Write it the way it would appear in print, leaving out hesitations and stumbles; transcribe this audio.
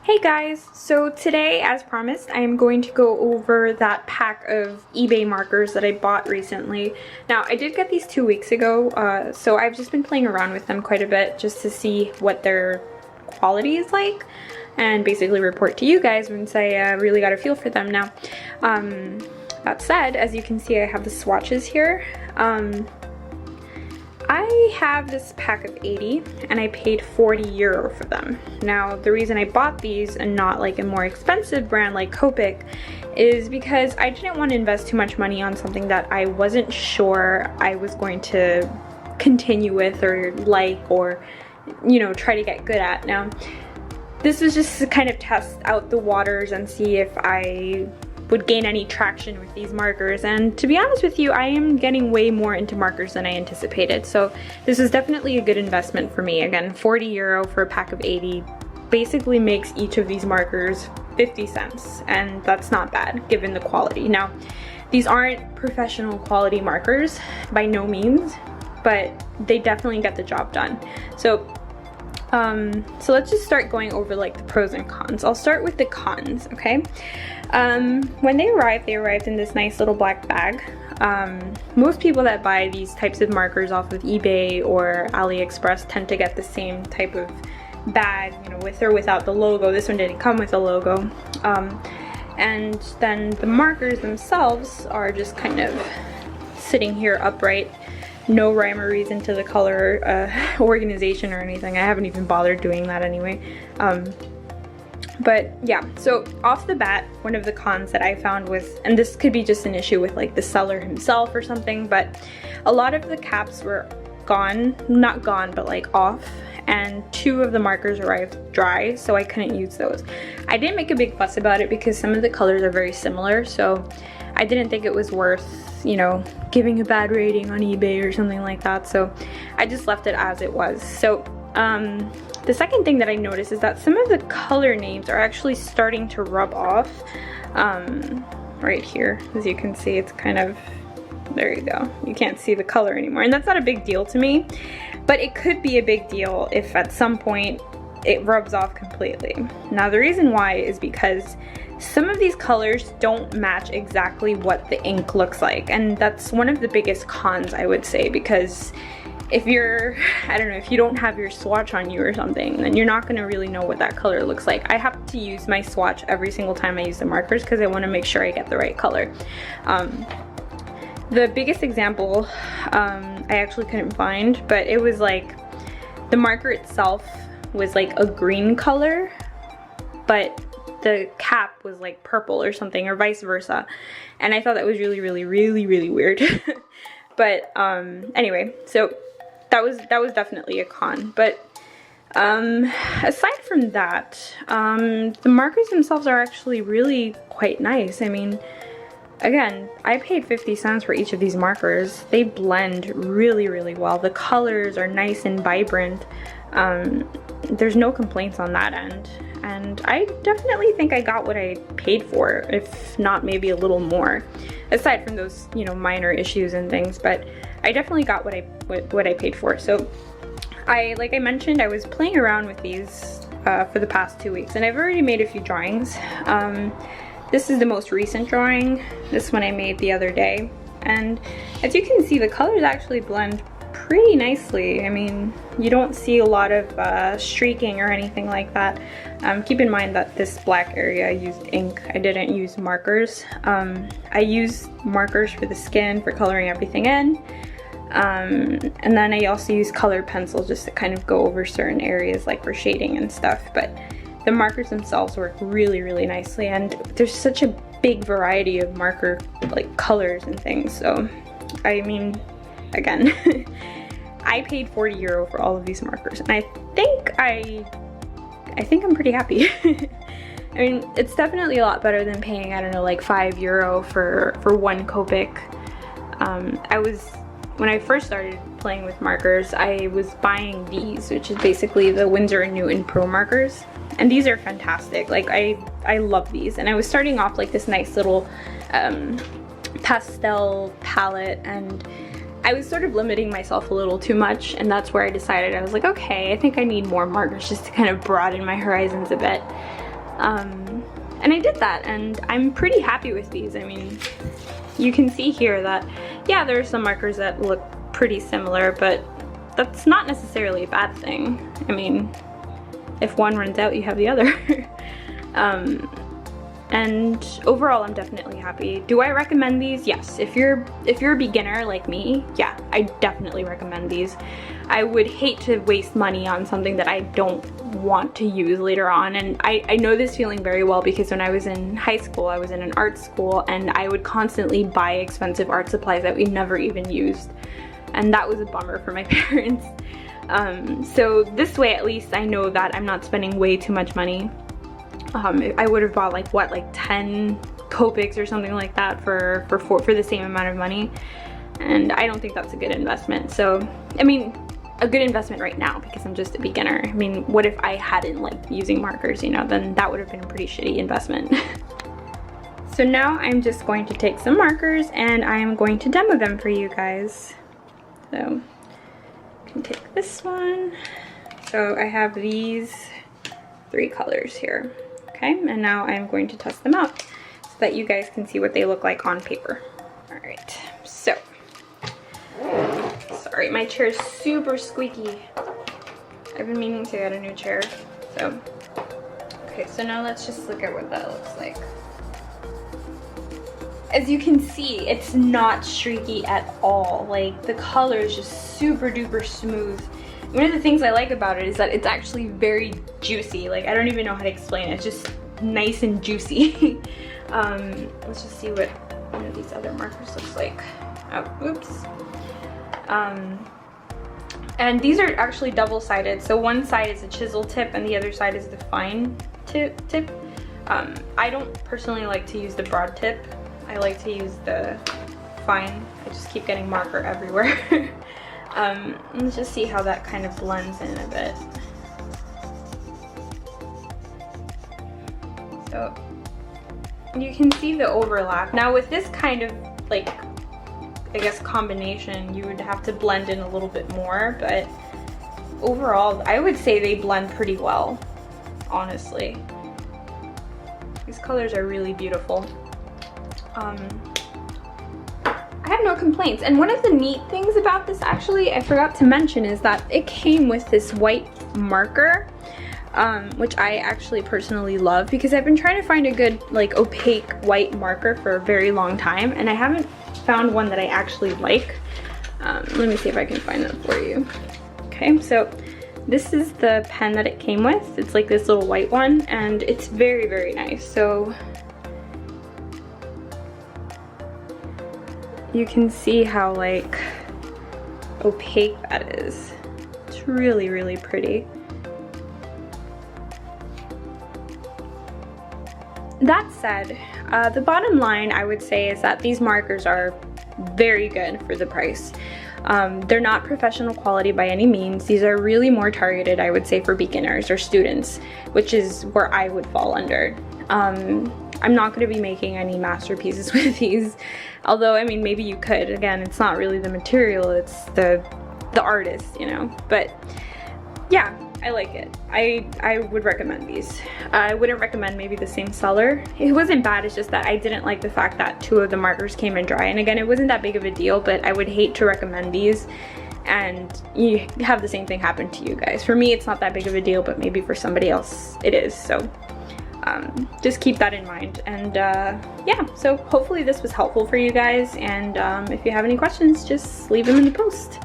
Hey guys, so today, as promised, I am going to go over that pack of eBay markers that I bought recently. Now, I did get these 2 weeks ago, so I've just been playing around with them quite a bit just to see what their quality is like and basically report to you guys once I really got a feel for them. Now, that said, as you can see, I have the swatches here. I have this pack of 80 and I paid €40 for them. Now, the reason I bought these and not like a more expensive brand like Copic is because I didn't want to invest too much money on something that I wasn't sure I was going to continue with or like, or, you know, try to get good at. Now, this was just to kind of test out the waters and see if I would gain any traction with these markers, and to be honest with you, I am getting way more into markers than I anticipated, so this is definitely a good investment for me. Again, €40 for a pack of 80 basically makes each of these markers 50 cents, and that's not bad given the quality. Now, these aren't professional quality markers by no means, but they definitely get the job done. So let's just start going over like the pros and cons. I'll start with the cons, okay? When they arrived in this nice little black bag. Most people that buy these types of markers off of eBay or AliExpress tend to get the same type of bag, you know, with or without the logo. This one didn't come with a logo. And then the markers themselves are just kind of sitting here upright. No rhyme or reason to the color organization or anything. I haven't even bothered doing that anyway. But yeah, so off the bat, one of the cons that I found was, and this could be just an issue with like the seller himself or something, but a lot of the caps were gone, not gone, but like off, and 2 of the markers arrived dry, so I couldn't use those. I didn't make a big fuss about it because some of the colors are very similar, so I didn't think it was worth, you know, giving a bad rating on eBay or something like that, so I just left it as it was. So the second thing that I noticed is that some of the color names are actually starting to rub off. Right here, as you can see, it's kind of, there you go. You can't see the color anymore, and that's not a big deal to me, but it could be a big deal if at some point it rubs off completely. Now, the reason why is because some of these colors don't match exactly what the ink looks like, and that's one of the biggest cons, I would say, because if you're, I don't know, if you don't have your swatch on you or something, then you're not gonna really know what that color looks like. I have to use my swatch every single time I use the markers because I wanna make sure I get the right color. The biggest example I actually couldn't find, but it was like, the marker itself was like a green color, but the cap was like purple or something, or vice versa. And I thought that was really weird. But anyway, so that was definitely a con. But aside from that, the markers themselves are actually really quite nice. I mean, again, I paid 50 cents for each of these markers. They blend really well. The colors are nice and vibrant. There's no complaints on that end. And I definitely think I got what I paid for, if not maybe a little more, aside from those, you know, minor issues and things, but I definitely got what I paid for. So like I mentioned, I was playing around with these for the past 2 weeks, and I've already made a few drawings. This is the most recent drawing. This one I made the other day, and as you can see, the colors actually blend pretty nicely. I mean, you don't see a lot of streaking or anything like that. Keep in mind that this black area I used ink. I didn't use markers. I used markers for the skin for coloring everything in. And then I also use colored pencils just to kind of go over certain areas like for shading and stuff. But the markers themselves work really nicely, and there's such a big variety of marker like colors and things. So I mean, again, I paid €40 for all of these markers, and I think I'm pretty happy. I mean, it's definitely a lot better than paying, I don't know, like €5 for one Copic. When I first started playing with markers, I was buying these, which is basically the Winsor & Newton Pro markers, and these are fantastic. Like, I love these, and I was starting off like this nice little pastel palette, and I was sort of limiting myself a little too much, and that's where I decided, I was like, okay, I think I need more markers just to kind of broaden my horizons a bit. And I did that, and I'm pretty happy with these. I mean, you can see here that, yeah, there are some markers that look pretty similar, but that's not necessarily a bad thing. I mean, if one runs out, you have the other. And overall, I'm definitely happy. Do I recommend these? Yes. If you're a beginner like me, yeah, I definitely recommend these. I would hate to waste money on something that I don't want to use later on, and I know this feeling very well because when I was in high school, I was in an art school, and I would constantly buy expensive art supplies that we never even used, and that was a bummer for my parents. So this way, at least I know that I'm not spending way too much money. I would have bought like 10 Copics or something like that for the same amount of money, and I don't think that's a good investment. So I mean, a good investment right now because I'm just a beginner. I mean, what if I hadn't liked using markers, you know, then that would have been a pretty shitty investment. So now I'm just going to take some markers and I am going to demo them for you guys. So I can take this one. So I have these 3 colors here. Okay, and now I'm going to test them out so that you guys can see what they look like on paper. All right, so, sorry, my chair is super squeaky. I've been meaning to get a new chair, so. Okay, so now let's just look at what that looks like. As you can see, it's not streaky at all. Like, the color is just super duper smooth. One of the things I like about it is that it's actually very juicy. Like, I don't even know how to explain it. It's just nice and juicy. Let's just see what one of these other markers looks like. Oh, oops. And these are actually double-sided. So one side is a chisel tip and the other side is the fine tip. I don't personally like to use the broad tip. I like to use the fine. I just keep getting marker everywhere. Let's just see how that kind of blends in a bit. So you can see the overlap. Now with this kind of, like, I guess combination, you would have to blend in a little bit more, but overall I would say they blend pretty well, honestly. These colors are really beautiful. I have no complaints, and one of the neat things about this, actually, I forgot to mention, is that it came with this white marker, which I actually personally love because I've been trying to find a good, like, opaque white marker for a very long time, and I haven't found one that I actually like. Let me see if I can find that for you. Okay, so this is the pen that it came with. It's like this little white one, and it's very, very nice. So you can see how, like, opaque that is. It's really, really pretty. That said, the bottom line I would say is that these markers are very good for the price. They're not professional quality by any means. These are really more targeted, I would say, for beginners or students, which is where I would fall under. I'm not going to be making any masterpieces with these, although, I mean, maybe you could. Again, it's not really the material, it's the artist, you know. But yeah, I like it. I would recommend these. I wouldn't recommend maybe the same seller. It wasn't bad, it's just that I didn't like the fact that 2 of the markers came in dry, and again, it wasn't that big of a deal, but I would hate to recommend these and you have the same thing happen to you guys. For me, it's not that big of a deal, but maybe for somebody else it is. So just keep that in mind. And yeah, so hopefully this was helpful for you guys, and if you have any questions, just leave them in the post.